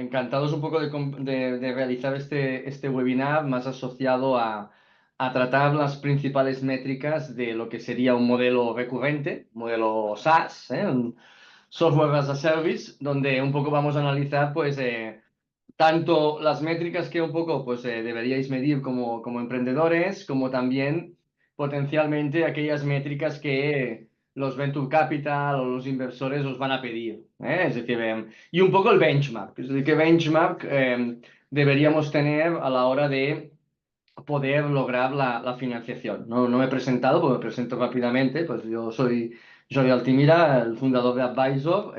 encantados un poco de realizar este webinar más asociado a tratar las principales métricas de lo que sería un modelo recurrente, modelo SaaS, un Software as a Service, donde un poco vamos a analizar pues tanto las métricas que un poco pues deberíais medir como emprendedores, como también potencialmente aquellas métricas que los Venture Capital o los inversores os van a pedir. Es decir, y un poco el benchmark. Es decir, qué benchmark deberíamos tener a la hora de poder lograr la financiación. No me he presentado, pues me presento rápidamente. Pues yo soy Jordi Altimira, el fundador de Advisor,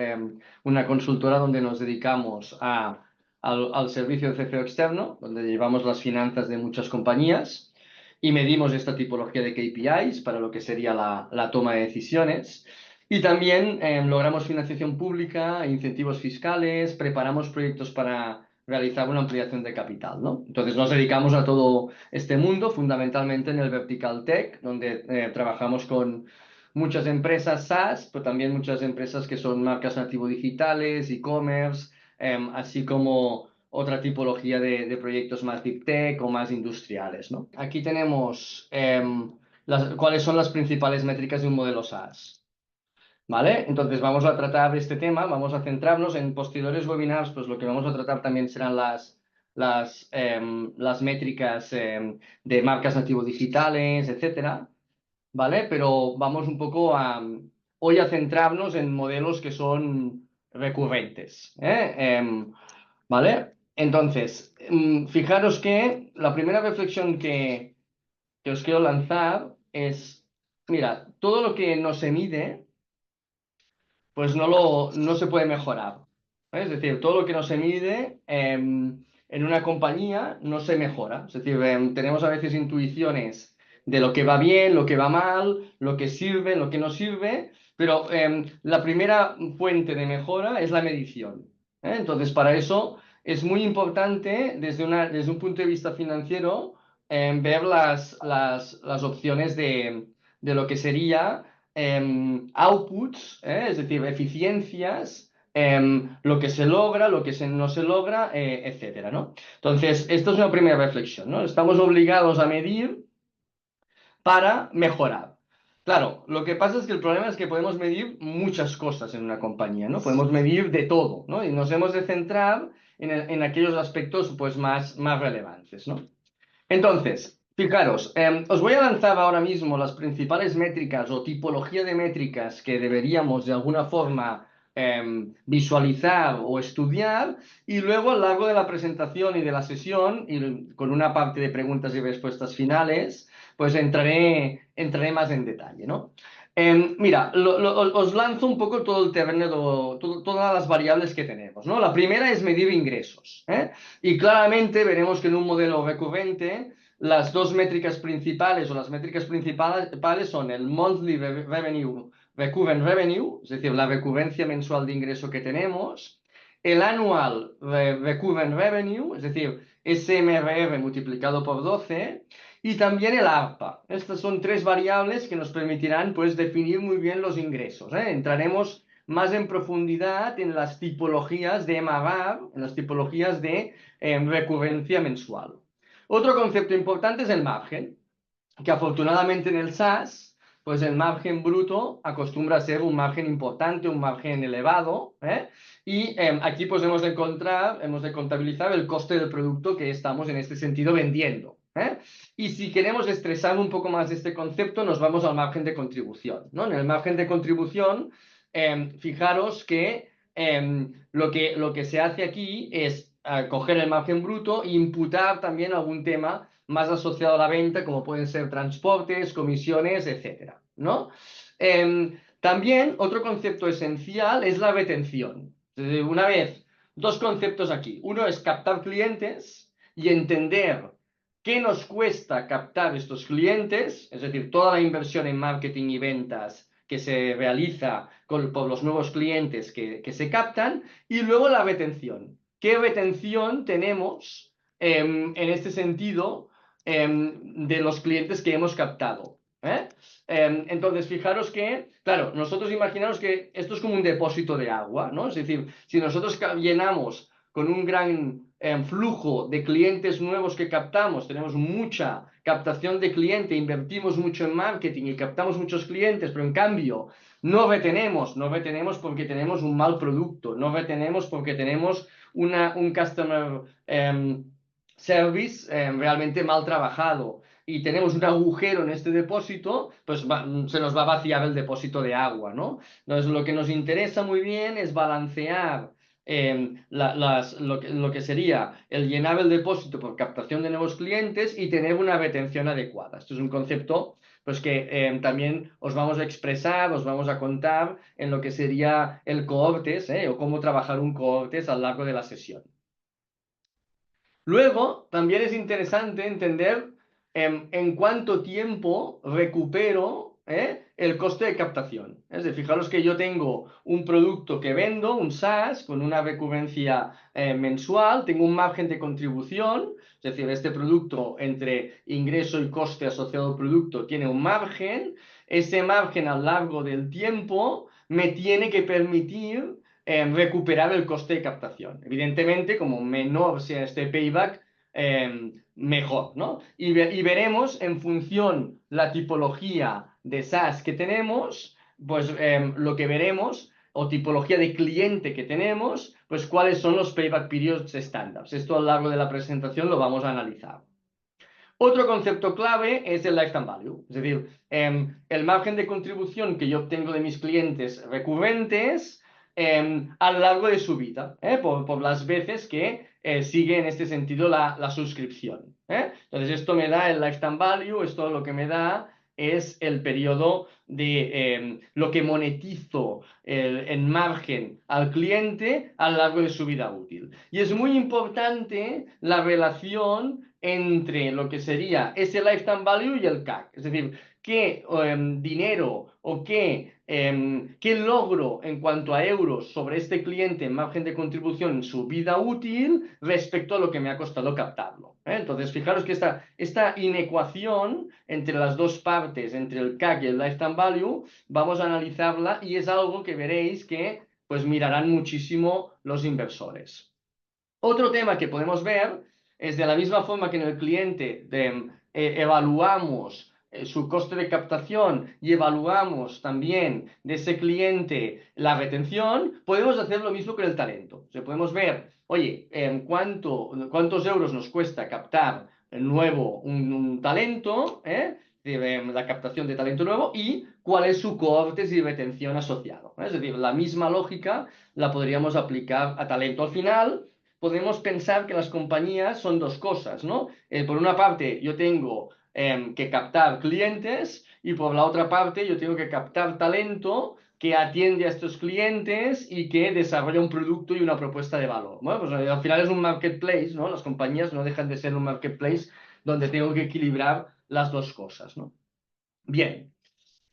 una consultora donde nos dedicamos al servicio de CFO externo, donde llevamos las finanzas de muchas compañías y medimos esta tipología de KPIs para lo que sería la toma de decisiones. Y también logramos financiación pública, incentivos fiscales, preparamos proyectos para realizar una ampliación de capital, ¿no? Entonces nos dedicamos a todo este mundo, fundamentalmente en el Vertical Tech, donde trabajamos con muchas empresas SaaS, pero también muchas empresas que son marcas nativo digitales, e-commerce, así como otra tipología de proyectos más deep tech o más industriales, ¿no? Aquí tenemos cuáles son las principales métricas de un modelo SaaS. ¿Vale? Entonces vamos a tratar este tema, vamos a centrarnos en posteriores webinars, pues lo que vamos a tratar también serán las métricas de marcas nativo digitales, etcétera, ¿vale? Pero vamos un poco hoy a centrarnos en modelos que son recurrentes, ¿vale? Entonces, fijaros que la primera reflexión que os quiero lanzar es, mira, todo lo que no se mide pues no se puede mejorar. Es decir, todo lo que no se mide en una compañía no se mejora. Es decir, tenemos a veces intuiciones de lo que va bien, lo que va mal, lo que sirve, lo que no sirve, pero la primera fuente de mejora es la medición. Entonces, para eso es muy importante desde un punto de vista financiero ver las opciones de lo que sería outputs, es decir, eficiencias, lo que se logra, lo que no se logra, etcétera, ¿no? Entonces, esto es una primera reflexión, ¿no? Estamos obligados a medir para mejorar. Claro, lo que pasa es que el problema es que podemos medir muchas cosas en una compañía, ¿no? Podemos medir de todo, ¿no? Y nos hemos de centrar en aquellos aspectos pues, más relevantes, ¿no? Entonces, fijaros, os voy a lanzar ahora mismo las principales métricas o tipología de métricas que deberíamos de alguna forma visualizar o estudiar y luego a lo largo de la presentación y de la sesión, y con una parte de preguntas y respuestas finales, pues entraré más en detalle, ¿no? Mira, os lanzo un poco todo el terreno, todas las variables que tenemos, ¿no? La primera es medir ingresos, ¿eh? Y claramente veremos que en un modelo recurrente las dos métricas principales o las métricas principales son el monthly revenue, recurrent revenue, es decir, la recurrencia mensual de ingreso que tenemos, el annual recurrent revenue, es decir, SMRR multiplicado por 12, y también el ARPA. Estas son tres variables que nos permitirán pues, definir muy bien los ingresos, ¿eh? Entraremos más en profundidad en las tipologías de MRR, en las tipologías de recurrencia mensual. Otro concepto importante es el margen, que afortunadamente en el SaaS, pues el margen bruto acostumbra a ser un margen importante, un margen elevado, ¿eh? Y aquí pues hemos de contabilizar el coste del producto que estamos en este sentido vendiendo, ¿eh? Y si queremos estresar un poco más este concepto, nos vamos al margen de contribución, ¿no? En el margen de contribución, fijaros que lo que se hace aquí es coger el margen bruto e imputar también algún tema más asociado a la venta, como pueden ser transportes, comisiones, etcétera, ¿no? También otro concepto esencial es la retención. Una vez, dos conceptos aquí. Uno es captar clientes y entender qué nos cuesta captar estos clientes, es decir, toda la inversión en marketing y ventas que se realiza por los nuevos clientes que se captan, y luego la retención. ¿Qué retención tenemos en este sentido de los clientes que hemos captado? Entonces, fijaros que, claro, nosotros imaginamos que esto es como un depósito de agua, ¿no? Es decir, si nosotros llenamos con un gran flujo de clientes nuevos que captamos, tenemos mucha captación de cliente, invertimos mucho en marketing y captamos muchos clientes, pero en cambio no retenemos porque tenemos un mal producto, no retenemos porque tenemos un customer service realmente mal trabajado y tenemos un agujero en este depósito, pues se nos va a vaciar el depósito de agua, ¿no? Entonces, lo que nos interesa muy bien es balancear lo que sería el llenar el depósito por captación de nuevos clientes y tener una retención adecuada. Esto es un concepto pues que también os vamos a expresar, os vamos a contar en lo que sería el cohortes, o cómo trabajar un cohortes a lo largo de la sesión. Luego, también es interesante entender en cuánto tiempo recupero el coste de captación. Es decir, fijaros que yo tengo un producto que vendo, un SaaS, con una recurrencia mensual, tengo un margen de contribución, es decir, este producto entre ingreso y coste asociado al producto tiene un margen, ese margen a lo largo del tiempo me tiene que permitir recuperar el coste de captación. Evidentemente, como menor sea este payback, mejor, ¿no? Y veremos en función la tipología de SaaS que tenemos, pues lo que veremos, o tipología de cliente que tenemos, pues cuáles son los payback periods estándares. Esto a lo largo de la presentación lo vamos a analizar. Otro concepto clave es el lifetime value, es decir, el margen de contribución que yo obtengo de mis clientes recurrentes a lo largo de su vida, por las veces que sigue en este sentido la suscripción. Entonces, esto me da el lifetime value, esto lo que me da es el periodo de lo que monetizo en margen al cliente a lo largo de su vida útil. Y es muy importante la relación entre lo que sería ese lifetime value y el CAC. Es decir, qué dinero o qué logro en cuanto a euros sobre este cliente en margen de contribución en su vida útil respecto a lo que me ha costado captarlo. Entonces, fijaros que esta inecuación entre las dos partes, entre el CAC y el lifetime value, vamos a analizarla y es algo que veréis que pues mirarán muchísimo los inversores. Otro tema que podemos ver es de la misma forma que en el cliente evaluamos su coste de captación y evaluamos también de ese cliente la retención, podemos hacer lo mismo con el talento. O sea, podemos ver, oye, cuántos euros nos cuesta captar un talento, la captación de talento nuevo y cuál es su cohortes y retención asociado. Es decir, la misma lógica la podríamos aplicar a talento. Al final, podemos pensar que las compañías son dos cosas, ¿no? Por una parte, yo tengo que captar clientes y por la otra parte, yo tengo que captar talento que atiende a estos clientes y que desarrolla un producto y una propuesta de valor. Bueno, pues al final es un marketplace, ¿no? Las compañías no dejan de ser un marketplace donde tengo que equilibrar las dos cosas, ¿no? Bien.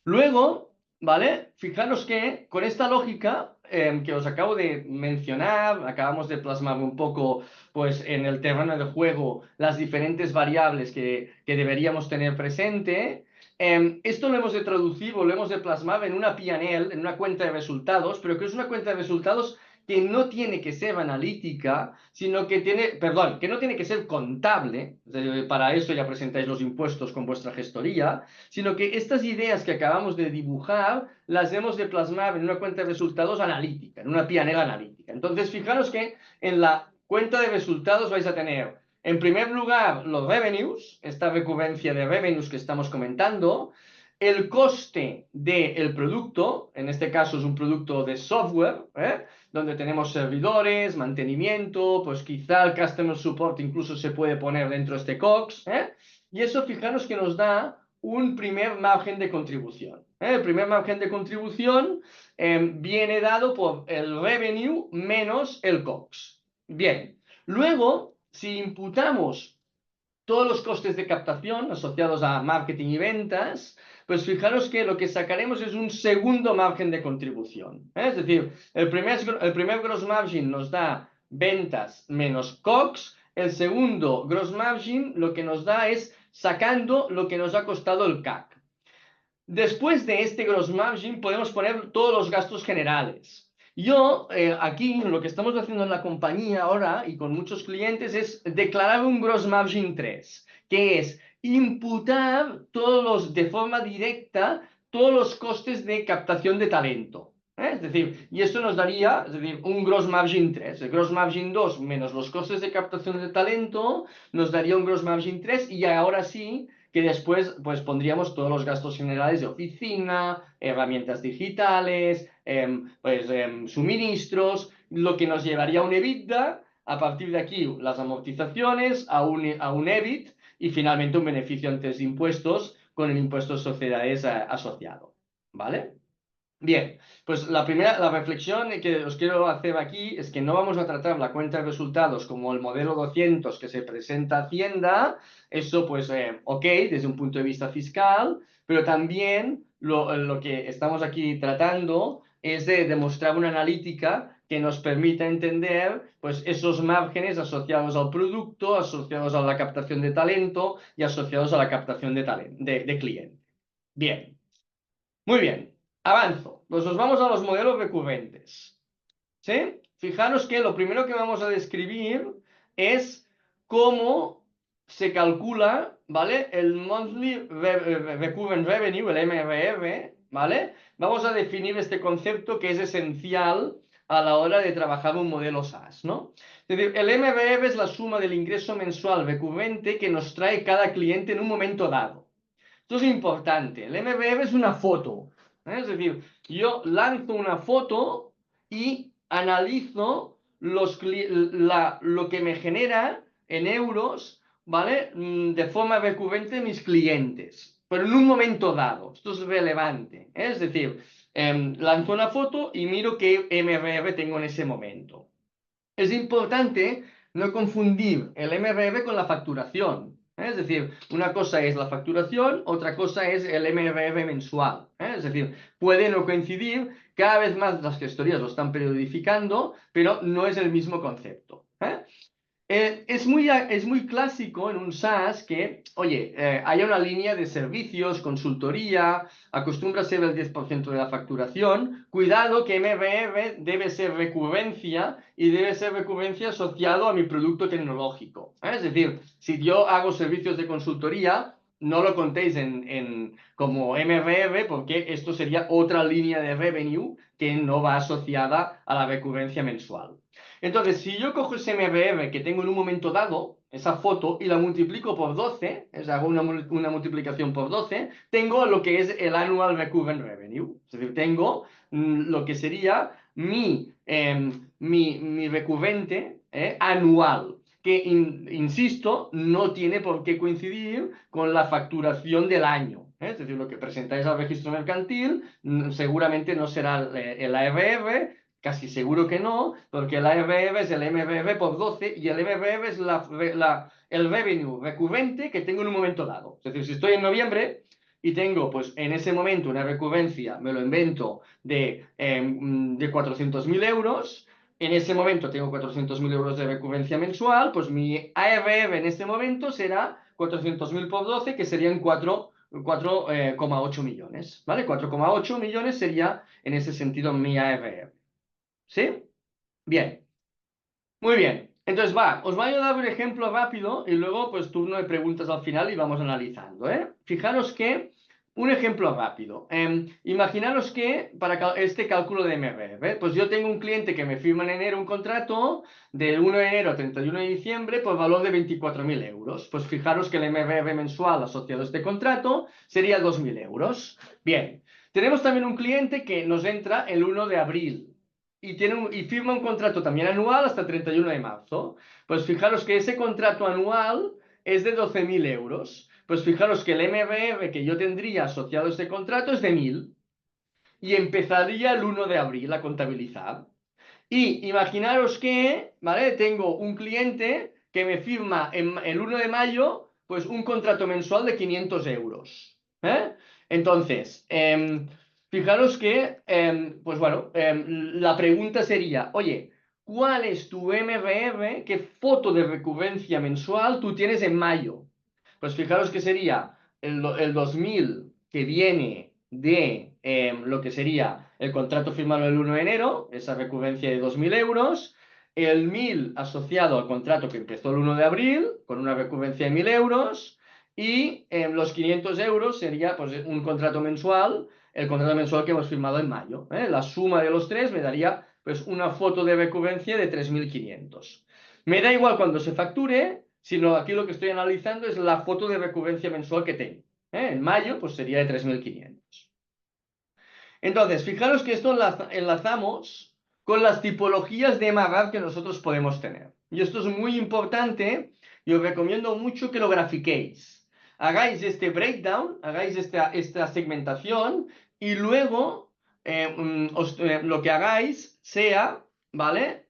Luego, ¿vale? Fijaros que con esta lógica que os acabo de mencionar, acabamos de plasmar un poco pues, en el terreno de juego las diferentes variables que deberíamos tener presente. Esto lo hemos de traducir o lo hemos de plasmar en una P&L, en una cuenta de resultados, pero que es una cuenta de resultados que no tiene que ser analítica, sino que que no tiene que ser contable, para eso ya presentáis los impuestos con vuestra gestoría, sino que estas ideas que acabamos de dibujar las hemos de plasmar en una cuenta de resultados analítica, en una P&L analítica. Entonces, fijaros que en la cuenta de resultados vais a tener, en primer lugar, los revenues, esta recurrencia de revenues que estamos comentando, el coste del producto, en este caso es un producto de software, donde tenemos servidores, mantenimiento, pues quizá el Customer Support incluso se puede poner dentro de este COGS, y eso fijaros que nos da un primer margen de contribución. El primer margen de contribución viene dado por el revenue menos el COGS. Bien, luego, si imputamos todos los costes de captación asociados a marketing y ventas, pues fijaros que lo que sacaremos es un segundo margen de contribución. Es decir, el primer gross margin nos da ventas menos COGS, el segundo gross margin lo que nos da es sacando lo que nos ha costado el CAC. Después de este gross margin podemos poner todos los gastos generales. Yo, aquí, lo que estamos haciendo en la compañía ahora y con muchos clientes es declarar un gross margin 3, que es imputar de forma directa todos los costes de captación de talento. Es decir, y esto nos daría, es decir, un gross margin 3. El gross margin 2 menos los costes de captación de talento nos daría un gross margin 3 y ahora sí que después pues pondríamos todos los gastos generales de oficina, herramientas digitales, suministros, lo que nos llevaría a un EBITDA, a partir de aquí las amortizaciones, a un EBIT y finalmente un beneficio antes de impuestos con el impuesto de sociedades asociado. ¿Vale? Bien, pues la reflexión que os quiero hacer aquí es que no vamos a tratar la cuenta de resultados como el modelo 200 que se presenta a Hacienda, eso pues ok, desde un punto de vista fiscal, pero también lo que estamos aquí tratando es de demostrar una analítica que nos permita entender pues esos márgenes asociados al producto, asociados a la captación de talento y asociados a la captación de cliente. Bien. Muy bien, avanzo. Pues nos vamos a los modelos recurrentes. ¿Sí? Fijaros que lo primero que vamos a describir es cómo se calcula, ¿vale? El Monthly Recurrent Revenue, el MRR, ¿vale? Vamos a definir este concepto que es esencial a la hora de trabajar un modelo SaaS, ¿no? Es decir, el MRR es la suma del ingreso mensual recurrente que nos trae cada cliente en un momento dado. Esto es importante. El MVM es una foto. Es decir, yo lanzo una foto y analizo lo que me genera en euros, ¿vale? De forma recurrente mis clientes, pero en un momento dado. Esto es relevante. Es decir, lanzo una foto y miro qué MRR tengo en ese momento. Es importante no confundir el MRR con la facturación. Es decir, una cosa es la facturación, otra cosa es el MRR mensual. Es decir, puede no coincidir, cada vez más las gestorías lo están periodificando, pero no es el mismo concepto. Es muy clásico en un SaaS que, oye, haya una línea de servicios, consultoría, acostumbra a ser el 10% de la facturación. Cuidado que MRR debe ser recurrencia y debe ser recurrencia asociado a mi producto tecnológico. Es decir, si yo hago servicios de consultoría, no lo contéis como MRR porque esto sería otra línea de revenue que no va asociada a la recurrencia mensual. Entonces, si yo cojo ese MRR que tengo en un momento dado, esa foto, y la multiplico por 12, hago una multiplicación por 12, tengo lo que es el Annual Recurrent Revenue. Es decir, tengo lo que sería mi recurrente anual, que, insisto, no tiene por qué coincidir con la facturación del año. Es decir, lo que presentáis al registro mercantil seguramente no será el ARR, casi seguro que no, porque el ARR es el MRR por 12 y el MRR es el revenue recurrente que tengo en un momento dado. Es decir, si estoy en noviembre y tengo pues en ese momento una recurrencia, me lo invento, de 400.000 euros, en ese momento tengo 400.000 euros de recurrencia mensual, pues mi ARR en este momento será 400.000 por 12, que serían 4,8 millones, ¿vale? 4,8 millones sería en ese sentido mi ARR. ¿Sí? Bien, muy bien. Entonces va, os voy a dar un ejemplo rápido y luego pues turno de preguntas al final y vamos analizando, ¿eh? Fijaros que, un ejemplo rápido. Imaginaros que para este cálculo de MRR, pues yo tengo un cliente que me firma en enero un contrato del 1 de enero a 31 de diciembre por valor de 24.000 euros. Pues fijaros que el MRR mensual asociado a este contrato sería 2.000 euros. Bien, tenemos también un cliente que nos entra el 1 de abril y firma un contrato también anual hasta el 31 de marzo. Pues fijaros que ese contrato anual es de 12.000 euros. Pues fijaros que el MRR que yo tendría asociado a este contrato es de 1.000 y empezaría el 1 de abril a contabilizar. Y imaginaros que, ¿vale? Tengo un cliente que me firma el 1 de mayo, pues un contrato mensual de 500 euros. Entonces, fijaros que, pues bueno, la pregunta sería, oye, ¿cuál es tu MRR? ¿Qué foto de recurrencia mensual tú tienes en mayo? Pues fijaros que sería el 2.000 que viene de lo que sería el contrato firmado el 1 de enero, esa recurrencia de 2.000 euros, el 1.000 asociado al contrato que empezó el 1 de abril, con una recurrencia de 1.000 euros, y los 500 euros sería pues, un contrato mensual, el contrato mensual que hemos firmado en mayo. La suma de los tres me daría pues, una foto de recurrencia de 3.500. Me da igual cuando se facture, sino aquí lo que estoy analizando es la foto de recurrencia mensual que tengo. En mayo pues sería de 3.500. Entonces, fijaros que esto enlazamos con las tipologías de MAGAD que nosotros podemos tener. Y esto es muy importante y os recomiendo mucho que lo grafiquéis. Hagáis este breakdown, hagáis esta segmentación y luego lo que hagáis sea, ¿vale?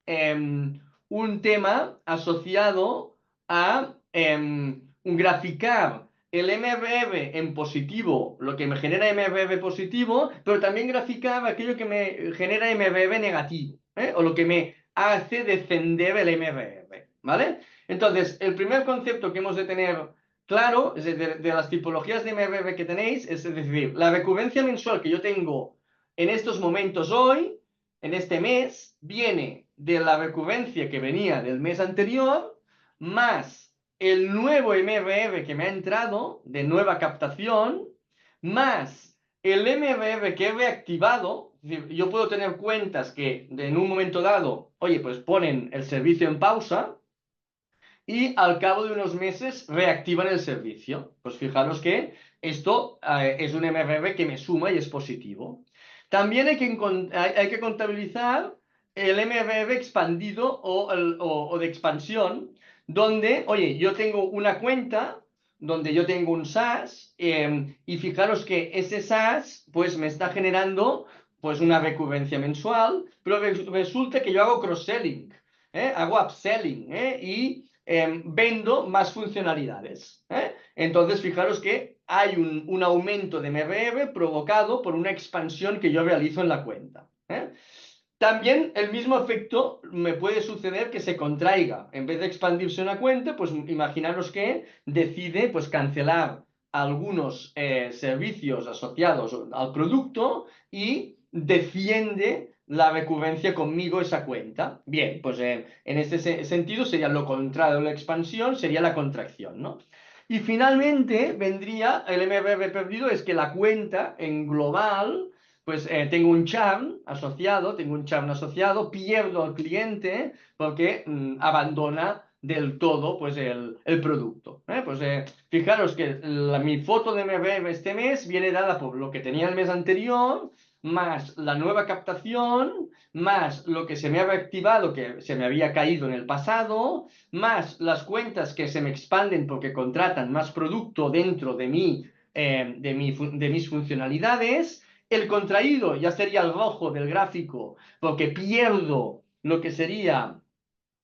Un tema asociado a un graficar el MRR en positivo, lo que me genera MRR positivo, pero también graficar aquello que me genera MRR negativo, o lo que me hace descender el MRR, ¿vale? Entonces, el primer concepto que hemos de tener claro es de las tipologías de MRR que tenéis, es decir, la recurrencia mensual que yo tengo en estos momentos hoy, en este mes, viene de la recurrencia que venía del mes anterior, más el nuevo MRR que me ha entrado de nueva captación, más el MRR que he reactivado. Es decir, yo puedo tener cuentas que en un momento dado, oye, pues ponen el servicio en pausa y al cabo de unos meses reactivan el servicio. Pues fijaros que esto es un MRR que me suma y es positivo. También hay que contabilizar el MRR expandido o de expansión, donde, oye, yo tengo una cuenta donde yo tengo un SaaS y fijaros que ese SaaS pues me está generando pues una recurrencia mensual, pero resulta que yo hago cross-selling, hago upselling y vendo más funcionalidades. Entonces, fijaros que hay un aumento de MRR provocado por una expansión que yo realizo en la cuenta. También el mismo efecto me puede suceder que se contraiga. En vez de expandirse una cuenta, pues imaginaros que decide pues, cancelar algunos servicios asociados al producto y defiende la recurrencia conmigo esa cuenta. Bien, pues en este sentido sería lo contrario de la expansión, sería la contracción, ¿no? Y finalmente vendría el MRR perdido, es que la cuenta en global pues tengo un churn asociado, pierdo al cliente porque abandona del todo pues el producto. Pues fijaros que mi foto de MRR este mes viene dada por lo que tenía el mes anterior, más la nueva captación, más lo que se me ha reactivado, que se me había caído en el pasado, más las cuentas que se me expanden porque contratan más producto dentro de de mis funcionalidades. El contraído ya sería el rojo del gráfico, porque pierdo lo que sería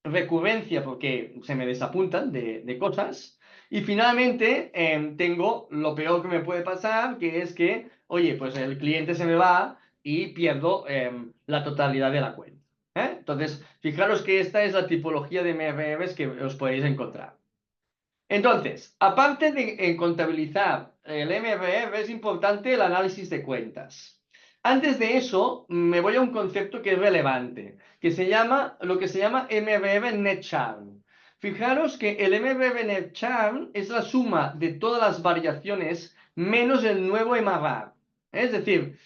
recurrencia, porque se me desapuntan de cosas. Y finalmente tengo lo peor que me puede pasar, que es que, oye, pues el cliente se me va y pierdo la totalidad de la cuenta. Entonces, fijaros que esta es la tipología de MRRs que os podéis encontrar. Entonces, aparte de contabilizar el MRR, es importante el análisis de cuentas. Antes de eso, me voy a un concepto que es relevante, que se llama lo que se llama MRR Net Churn. Fijaros que el MRR Net Churn es la suma de todas las variaciones menos el nuevo MRR. Es decir,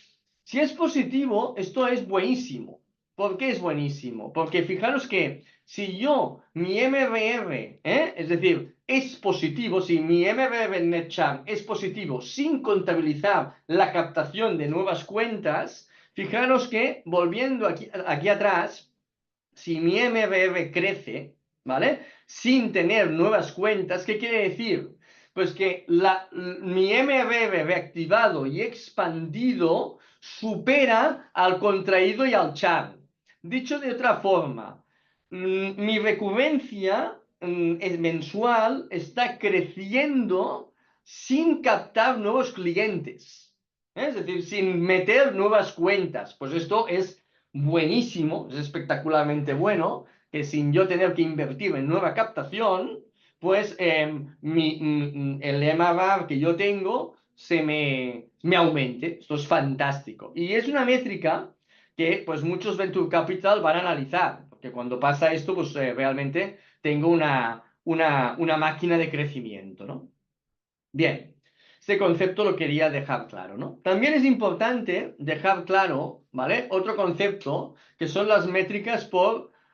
si es positivo, esto es buenísimo. ¿Por qué es buenísimo? Porque fijaros que si mi MRR, es decir, es positivo, si mi MRR Net Churn es positivo sin contabilizar la captación de nuevas cuentas, fijaros que volviendo aquí atrás, si mi MRR crece, ¿vale? Sin tener nuevas cuentas, ¿qué quiere decir? Pues que mi MRR reactivado y expandido supera al contraído y al churn. Dicho de otra forma, mi recurrencia mensual está creciendo sin captar nuevos clientes. Es decir, sin meter nuevas cuentas. Pues esto es buenísimo, es espectacularmente bueno, que sin yo tener que invertir en nueva captación, pues el MRR que yo tengo me aumente. Esto es fantástico. Y es una métrica que pues muchos Venture Capital van a analizar, porque cuando pasa esto, pues realmente tengo una máquina de crecimiento, ¿no? Bien, este concepto lo quería dejar claro, ¿no? También es importante dejar claro, ¿vale? Otro concepto que son las métricas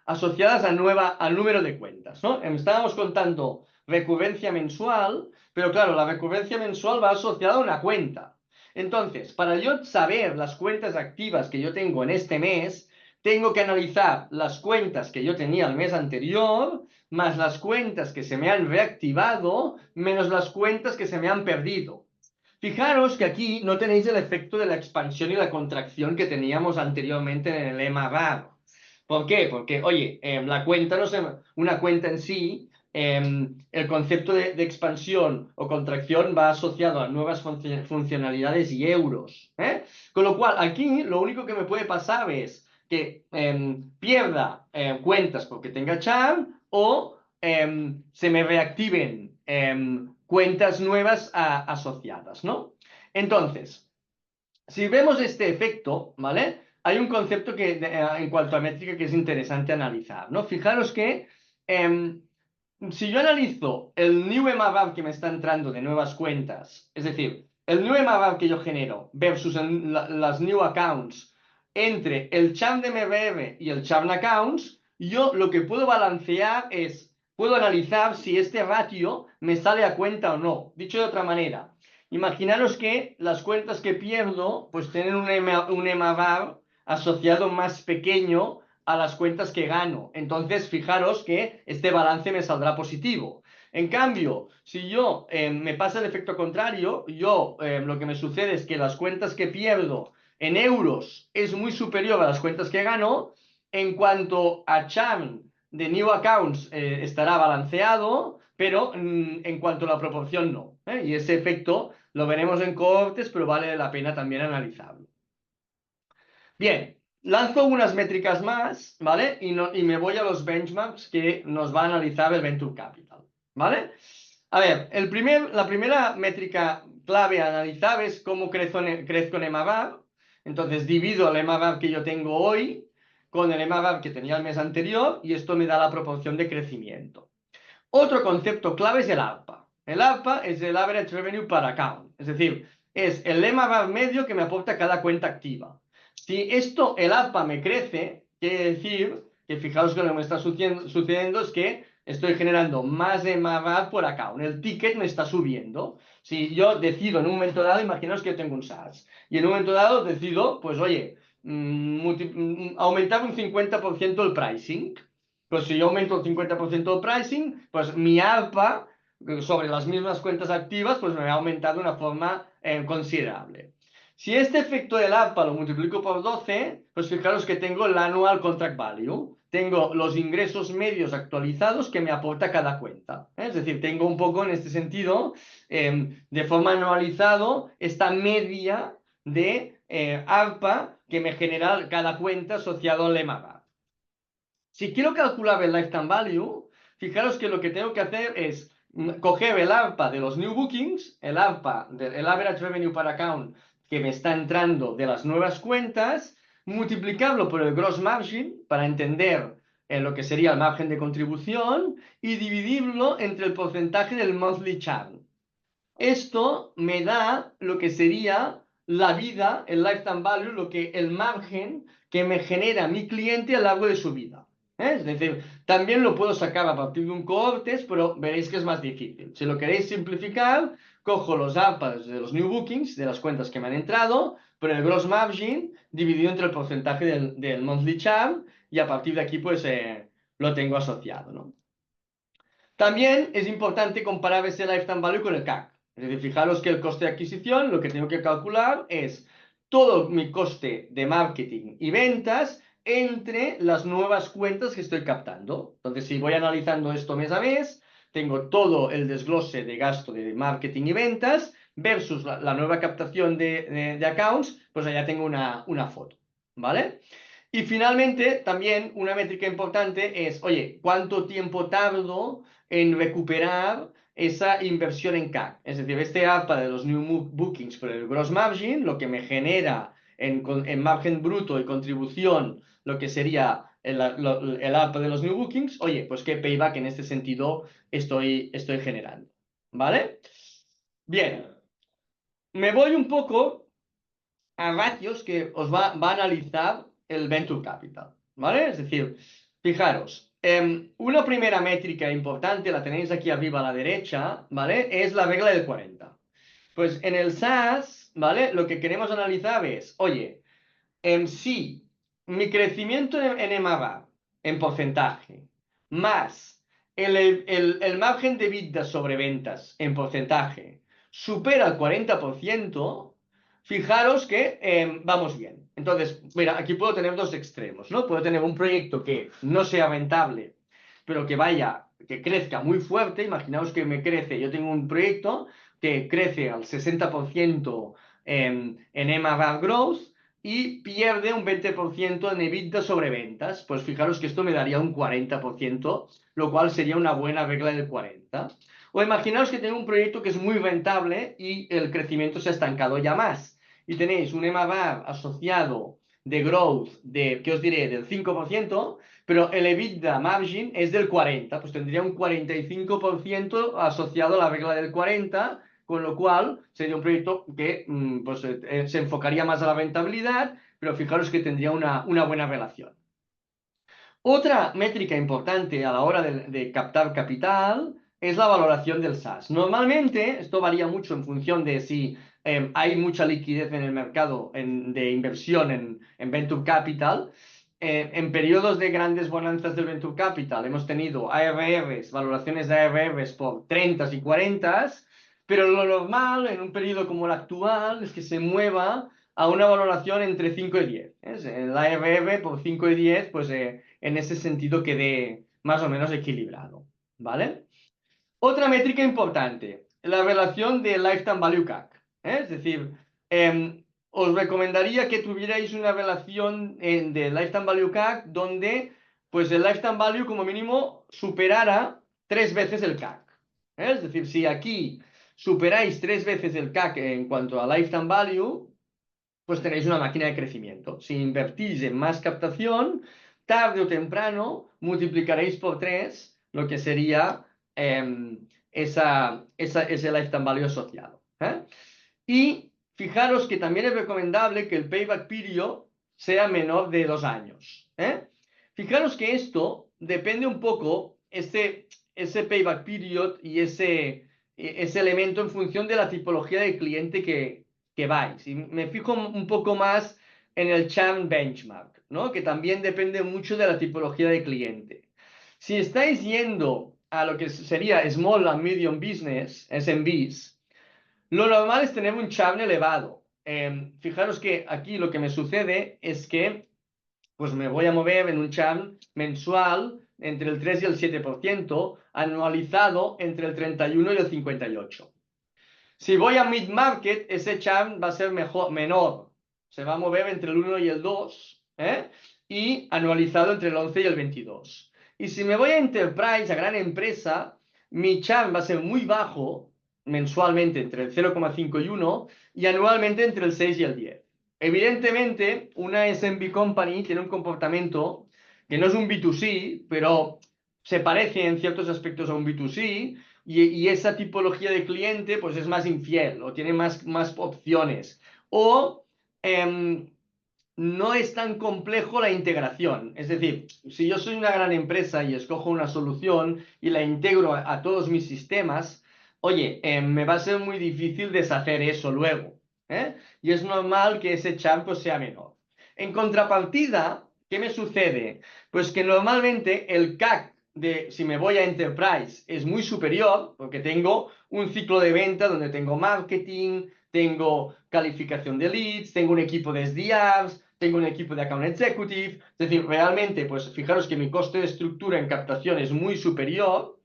asociadas al número de cuentas, ¿no? Estábamos contando recurrencia mensual, pero claro, la recurrencia mensual va asociada a una cuenta. Entonces, para yo saber las cuentas activas que yo tengo en este mes, tengo que analizar las cuentas que yo tenía el mes anterior más las cuentas que se me han reactivado, menos las cuentas que se me han perdido. Fijaros que aquí no tenéis el efecto de la expansión y la contracción que teníamos anteriormente en el lema VAR. ¿Por qué? Porque, oye, la cuenta no se, una cuenta en sí, el concepto de expansión o contracción va asociado a nuevas funcionalidades y euros. Con lo cual, aquí lo único que me puede pasar es que pierda cuentas porque tenga churn o se me reactiven cuentas nuevas asociadas, ¿no? Entonces, si vemos este efecto, ¿vale? Hay un concepto que, en cuanto a métrica que es interesante analizar, ¿no? Fijaros que si yo analizo el new MRR que me está entrando de nuevas cuentas, es decir, el new MRR que yo genero versus las new accounts entre el churn de MRR y el churn accounts, yo lo que puedo balancear es, puedo analizar si este ratio me sale a cuenta o no. Dicho de otra manera, imaginaros que las cuentas que pierdo pues tienen un MRR asociado más pequeño a las cuentas que gano. Entonces, fijaros que este balance me saldrá positivo. En cambio, si yo me pasa el efecto contrario, yo lo que me sucede es que las cuentas que pierdo en euros es muy superior a las cuentas que gano. En cuanto a churn de new accounts estará balanceado, pero en cuanto a la proporción no. Y ese efecto lo veremos en cohortes, pero vale la pena también analizarlo. Bien, lanzo unas métricas más, ¿vale? Y me voy a los benchmarks que nos va a analizar el Venture Capital, ¿vale? A ver, la primera métrica clave a analizar es cómo crezco en MRR. Entonces divido el MRR que yo tengo hoy con el MRR que tenía el mes anterior y esto me da la proporción de crecimiento. Otro concepto clave es el ARPA. El ARPA es el Average Revenue per Account, es decir, es el MRR medio que me aporta cada cuenta activa. Si el ARPA me crece, quiere decir que fijaos que lo que me está sucediendo es que estoy generando más MRR por account. El ticket me está subiendo. Si yo decido en un momento dado, imaginaos que yo tengo un SaaS, y en un momento dado decido, pues oye, aumentar un 50% el pricing. Pues si yo aumento el 50% del pricing, pues mi ARPA sobre las mismas cuentas activas, pues me va a aumentar de una forma considerable. Si este efecto del ARPA lo multiplico por 12, pues fijaros que tengo el Annual Contract Value. Tengo los ingresos medios actualizados que me aporta cada cuenta. Es decir, tengo un poco en este sentido, de forma anualizado, esta media de ARPA que me genera cada cuenta asociado al MRR. Si quiero calcular el lifetime value, fijaros que lo que tengo que hacer es coger el ARPA de los new bookings, el ARPA del average revenue per account que me está entrando de las nuevas cuentas, multiplicarlo por el gross margin para entender lo que sería el margen de contribución y dividirlo entre el porcentaje del monthly churn. Esto me da lo que sería la vida, el lifetime value, el margen que me genera mi cliente a lo largo de su vida. Es decir, también lo puedo sacar a partir de un cohortes, pero veréis que es más difícil. Si lo queréis simplificar, cojo los ARPAs de los new bookings, de las cuentas que me han entrado, pero el gross margin dividido entre el porcentaje del monthly churn y a partir de aquí pues lo tengo asociado, ¿no? También es importante comparar ese lifetime value con el CAC. Es decir, fijaros que el coste de adquisición, lo que tengo que calcular es todo mi coste de marketing y ventas entre las nuevas cuentas que estoy captando. Entonces, si voy analizando esto mes a mes, tengo todo el desglose de gasto de marketing y ventas versus la nueva captación de accounts, pues allá tengo una foto, ¿vale? Y finalmente, también una métrica importante es, oye, ¿cuánto tiempo tardo en recuperar esa inversión en CAC. Es decir, este ARPA de los New Bookings por el Gross Margin, lo que me genera en margen bruto y contribución, lo que sería el ARPA de los New Bookings, oye, pues qué payback en este sentido estoy generando. ¿Vale? Bien, me voy un poco a ratios que os va a analizar el Venture Capital, ¿vale? Es decir, fijaros, una primera métrica importante, la tenéis aquí arriba a la derecha, ¿vale? Es la regla del 40. Pues en el SaaS, ¿vale? Lo que queremos analizar es, oye, si mi crecimiento en MRR, en porcentaje, más el margen de EBITDA sobre ventas en porcentaje supera el 40%, fijaros que vamos bien. Entonces, mira, aquí puedo tener dos extremos, ¿no? Puedo tener un proyecto que no sea rentable, pero que crezca muy fuerte. Imaginaos que yo tengo un proyecto que crece al 60% en MRR Growth y pierde un 20% en EBITDA sobre ventas. Pues fijaros que esto me daría un 40%, lo cual sería una buena regla del 40. O imaginaos que tengo un proyecto que es muy rentable y el crecimiento se ha estancado ya más. Y tenéis un MRR asociado de growth ¿qué os diré? Del 5%, pero el EBITDA margin es del 40%, pues tendría un 45% asociado a la regla del 40%, con lo cual sería un proyecto que pues, se enfocaría más a la rentabilidad, pero fijaros que tendría una buena relación. Otra métrica importante a la hora de captar capital es la valoración del SaaS. Normalmente, esto varía mucho en función de si hay mucha liquidez en el mercado de inversión en Venture Capital. En periodos de grandes bonanzas del Venture Capital hemos tenido ARRs, valoraciones de ARRs por 30 y 40, pero lo normal en un periodo como el actual es que se mueva a una valoración entre 5 y 10. El ARR por 5 y 10, pues en ese sentido quede más o menos equilibrado. ¿Vale? Otra métrica importante, la relación de Lifetime Value CAC. Es decir, os recomendaría que tuvierais una relación de Lifetime Value CAC donde pues el Lifetime Value como mínimo superara 3 veces el CAC. Es decir, si aquí superáis 3 veces el CAC en cuanto a Lifetime Value, pues tenéis una máquina de crecimiento. Si invertís en más captación, tarde o temprano multiplicaréis por 3 lo que sería ese lifetime value asociado. Y fijaros que también es recomendable que el payback period sea menor de 2 años. Fijaros que esto depende un poco, ese payback period y ese elemento en función de la tipología de cliente que vais. Y me fijo un poco más en el churn benchmark, ¿no? Que también depende mucho de la tipología de cliente. Si estáis yendo a lo que sería Small and Medium Business, SMBs, lo normal es tener un churn elevado. Fijaros que aquí lo que me sucede es que pues me voy a mover en un churn mensual entre el 3 y el 7%, anualizado entre el 31 y el 58. Si voy a mid-market, ese churn va a ser menor. Se va a mover entre el 1 y el 2, y anualizado entre el 11 y el 22. Y si me voy a enterprise, a gran empresa, mi churn va a ser muy bajo, mensualmente entre el 0,5 y 1, y anualmente entre el 6 y el 10. Evidentemente, una SMB company tiene un comportamiento que no es un B2C, pero se parece en ciertos aspectos a un B2C, y esa tipología de cliente pues es más infiel o tiene más opciones. O no es tan complejo la integración. Es decir, si yo soy una gran empresa y escojo una solución y la integro a todos mis sistemas, oye, me va a ser muy difícil deshacer eso luego. Y es normal que ese churn pues, sea menor. En contrapartida, ¿qué me sucede? Pues que normalmente el CAC si me voy a Enterprise es muy superior porque tengo un ciclo de venta donde tengo marketing, tengo calificación de leads, tengo un equipo de SDRs, tengo un equipo de account executive. Es decir, realmente, pues fijaros que mi coste de estructura en captación es muy superior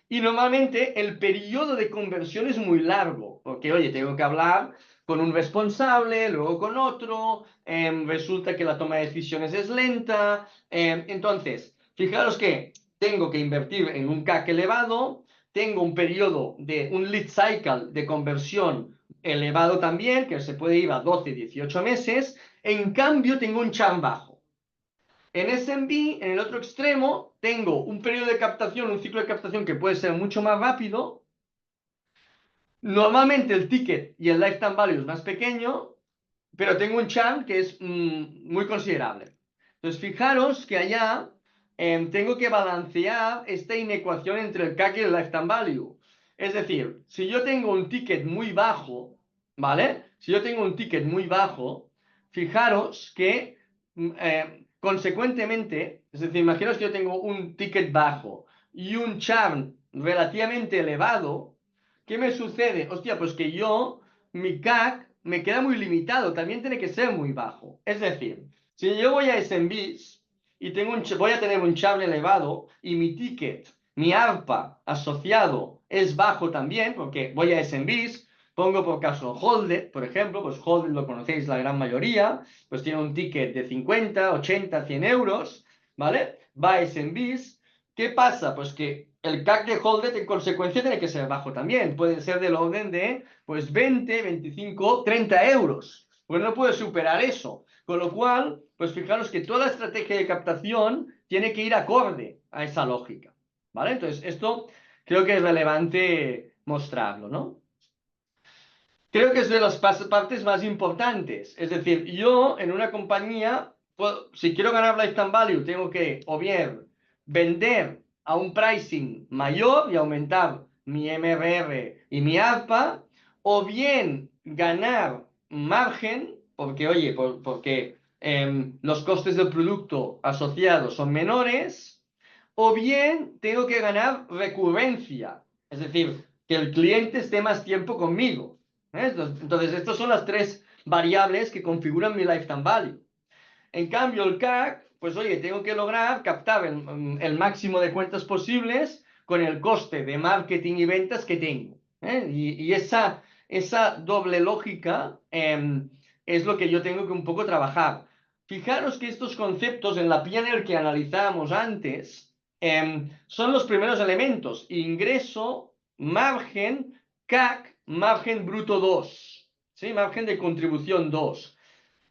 y normalmente el periodo de conversión es muy largo porque, oye, tengo que hablar con un responsable, luego con otro, resulta que la toma de decisiones es lenta. Entonces, fijaros que tengo que invertir en un CAC elevado, tengo un periodo de un lead cycle de conversión elevado también, que se puede ir a 12, 18 meses. En cambio, tengo un churn bajo. En SMB, en el otro extremo, tengo un periodo de captación, un ciclo de captación que puede ser mucho más rápido. Normalmente el ticket y el lifetime value es más pequeño, pero tengo un churn que es muy considerable. Entonces, fijaros que allá tengo que balancear esta inecuación entre el CAC y el lifetime value. Es decir, si yo tengo un ticket muy bajo, ¿vale? Si yo tengo un ticket muy bajo, fijaros que consecuentemente, es decir, imaginaos que yo tengo un ticket bajo y un churn relativamente elevado, ¿qué me sucede? Hostia, pues que mi CAC me queda muy limitado, también tiene que ser muy bajo. Es decir, si yo voy a SMBs y voy a tener un churn elevado y mi ticket, mi ARPA asociado es bajo también, porque voy a SMBs, pongo por caso Holded, por ejemplo, pues Holded lo conocéis la gran mayoría, pues tiene un ticket de 50, 80, 100 euros, ¿vale? Va a SMBs. ¿Qué pasa? Pues que el CAC de Holded en consecuencia tiene que ser bajo también. Puede ser del orden de pues 20, 25, 30 euros. Pues no puede superar eso. Con lo cual, pues fijaros que toda la estrategia de captación tiene que ir acorde a esa lógica. ¿Vale? Entonces, esto creo que es relevante mostrarlo, ¿no? Creo que es de las partes más importantes. Es decir, yo en una compañía, si quiero ganar lifetime value, tengo que o bien vender a un pricing mayor y aumentar mi MRR y mi ARPA, o bien ganar margen, porque oye, porque los costes del producto asociados son menores, o bien tengo que ganar recurrencia, es decir, que el cliente esté más tiempo conmigo. Entonces, estas son las tres variables que configuran mi lifetime value. En cambio, el CAC, pues oye, tengo que lograr captar el máximo de cuentas posibles con el coste de marketing y ventas que tengo. Y esa doble lógica es lo que yo tengo que un poco trabajar. Fijaros que estos conceptos en la P&L que analizábamos antes son los primeros elementos: ingreso, margen, CAC, margen bruto 2, ¿sí? Margen de contribución 2.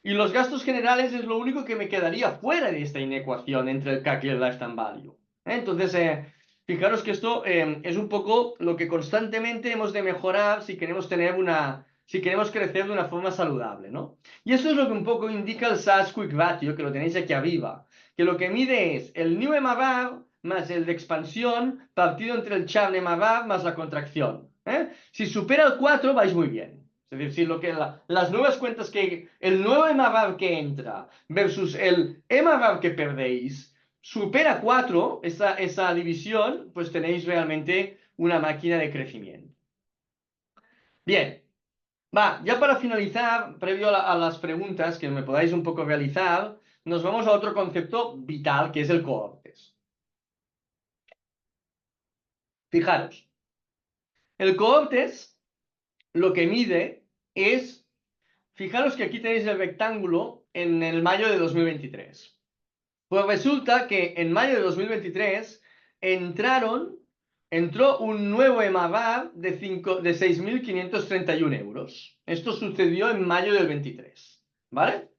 Y los gastos generales es lo único que me quedaría fuera de esta inecuación entre el CAC y el lifetime value. Entonces, fijaros que esto es un poco lo que constantemente hemos de mejorar si queremos crecer de una forma saludable, ¿no? Y eso es lo que un poco indica el SaaS Quick Ratio, que lo tenéis aquí arriba, que lo que mide es el new MRR más el de expansión partido entre el churn MRR más la contracción. Si supera el 4, vais muy bien. Es decir, si las nuevas cuentas el nuevo MRR que entra versus el MRR que perdéis supera 4, esa división, pues tenéis realmente una máquina de crecimiento. Bien, va, ya para finalizar, previo a las preguntas que me podáis un poco realizar, nos vamos a otro concepto vital que es el cohortes. Fijaros, el cohortes lo que mide es. Fijaros que aquí tenéis el rectángulo en el mayo de 2023. Pues resulta que en mayo de 2023 entró un nuevo EMAVAR de 6.531 euros. Esto sucedió en mayo del 23, ¿vale?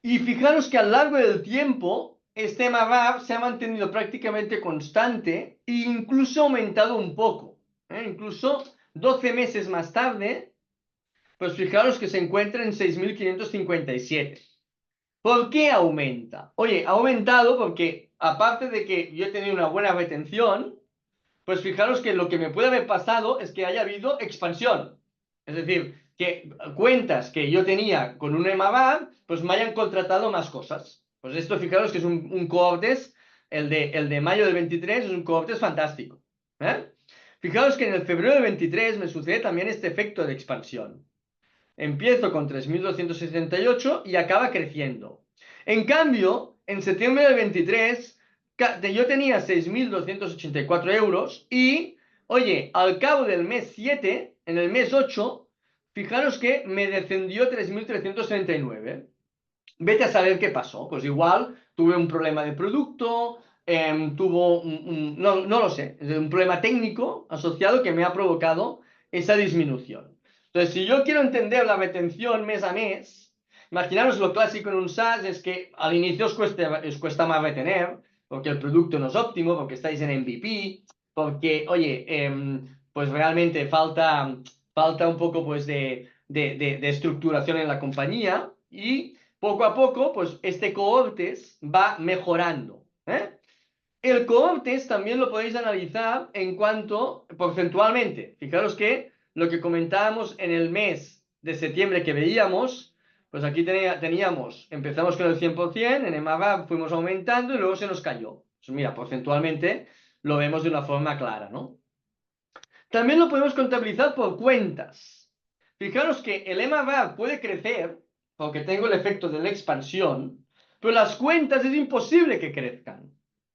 Y fijaros que a lo largo del tiempo este EMAVAR se ha mantenido prácticamente constante e incluso aumentado un poco. Incluso 12 meses más tarde, pues fijaros que se encuentra en 6.557. ¿Por qué aumenta? Oye, ha aumentado porque, aparte de que yo he tenido una buena retención, pues fijaros que lo que me puede haber pasado es que haya habido expansión. Es decir, que cuentas que yo tenía con un EMAVAR, pues me hayan contratado más cosas. Pues esto, fijaros que es un cohortes, el de mayo del 23 es un cohortes fantástico. Fijaros que en el febrero del 23 me sucede también este efecto de expansión. Empiezo con 3.268 y acaba creciendo. En cambio, en septiembre del 23, yo tenía 6.284 euros y, oye, al cabo del mes 7, en el mes 8, fijaros que me descendió 3.339. Vete a saber qué pasó. Pues igual tuve un problema de producto, tuvo no lo sé, un problema técnico asociado que me ha provocado esa disminución. Entonces, si yo quiero entender la retención mes a mes, imaginaros lo clásico en un SaaS es que al inicio os cuesta más retener, porque el producto no es óptimo, porque estáis en MVP, porque, oye, pues realmente falta un poco pues de estructuración en la compañía y poco a poco, pues este cohortes va mejorando, ¿eh? El cohortes también lo podéis analizar en cuanto porcentualmente. Fijaros que lo que comentábamos en el mes de septiembre que veíamos, pues aquí teníamos, empezamos con el 100%, en EMAVA fuimos aumentando y luego se nos cayó. Pues mira, porcentualmente lo vemos de una forma clara, ¿no? También lo podemos contabilizar por cuentas. Fijaros que el EMAVA puede crecer, porque tengo el efecto de la expansión, pero las cuentas es imposible que crezcan.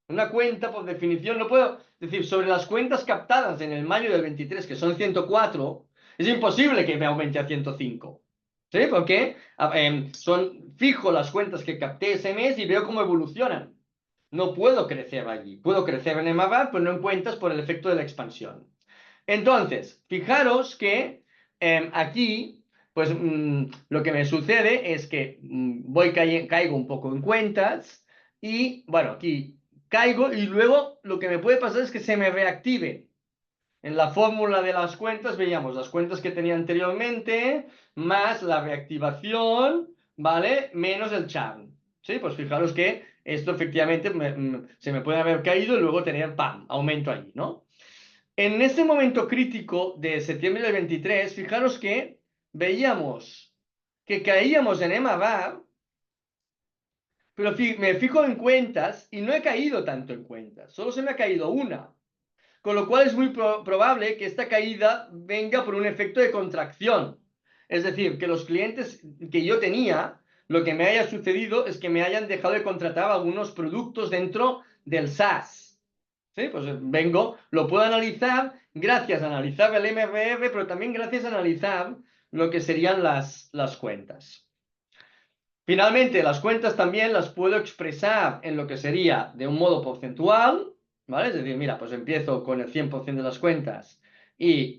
Una cuenta, por definición, no puedo decir, sobre las cuentas captadas en el mayo del 23, que son 104, es imposible que me aumente a 105. ¿Sí? Porque son fijo las cuentas que capté ese mes y veo cómo evolucionan. No puedo crecer allí. Puedo crecer en EMAVA, pero no en cuentas por el efecto de la expansión. Entonces, fijaros que aquí, pues lo que me sucede es que caigo un poco en cuentas y, bueno, aquí caigo y luego lo que me puede pasar es que se me reactive. En la fórmula de las cuentas veíamos las cuentas que tenía anteriormente, más la reactivación, ¿vale? Menos el churn. ¿Sí? Pues fijaros que esto efectivamente se me puede haber caído y luego tener, ¡pam!, aumento allí, ¿no? En ese momento crítico de septiembre del 23, fijaros que veíamos que caíamos en EMAVAR, pero me fijo en cuentas y no he caído tanto en cuentas, solo se me ha caído una, con lo cual es muy probable que esta caída venga por un efecto de contracción. Es decir, que los clientes que yo tenía, lo que me haya sucedido es que me hayan dejado de contratar algunos productos dentro del SaaS. ¿Sí? Pues lo puedo analizar gracias a analizar el MRR, pero también gracias a analizar lo que serían las cuentas. Finalmente, las cuentas también las puedo expresar en lo que sería de un modo porcentual, ¿vale? Es decir, mira, pues empiezo con el 100% de las cuentas y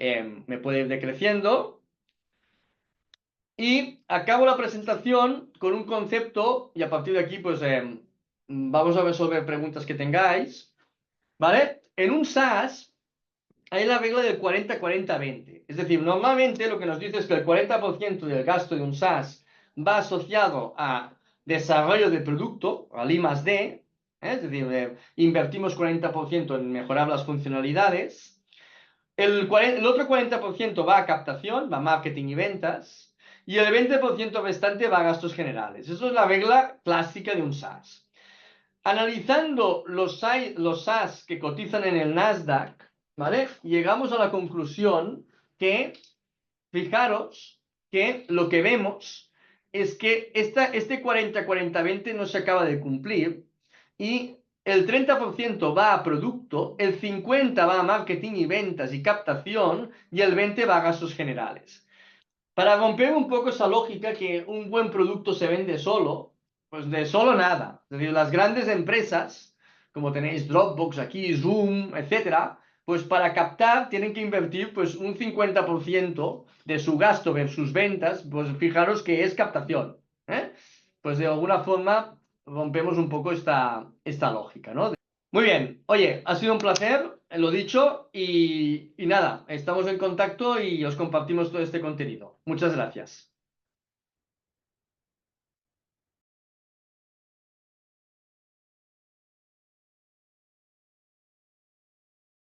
me puede ir decreciendo. Y acabo la presentación con un concepto y a partir de aquí, pues vamos a resolver preguntas que tengáis, ¿vale? En un SaaS hay la regla del 40-40-20. Es decir, normalmente lo que nos dice es que el 40% del gasto de un SaaS va asociado a desarrollo de producto, al I+D, es decir, invertimos 40% en mejorar las funcionalidades. El otro 40% va a captación, va a marketing y ventas. Y el 20% restante va a gastos generales. Eso es la regla clásica de un SaaS. Analizando los SaaS que cotizan en el Nasdaq, ¿vale? Llegamos a la conclusión que, fijaros, que lo que vemos es que este 40-40-20 no se acaba de cumplir y el 30% va a producto, el 50% va a marketing y ventas y captación y el 20% va a gastos generales. Para romper un poco esa lógica que un buen producto se vende solo, pues de solo nada. Es decir, las grandes empresas, como tenéis Dropbox aquí, Zoom, etcétera, pues para captar tienen que invertir pues un 50% de su gasto versus ventas, pues fijaros que es captación, ¿eh? Pues de alguna forma rompemos un poco esta lógica, ¿no? Muy bien, oye, ha sido un placer, lo dicho, y nada, estamos en contacto y os compartimos todo este contenido. Muchas gracias.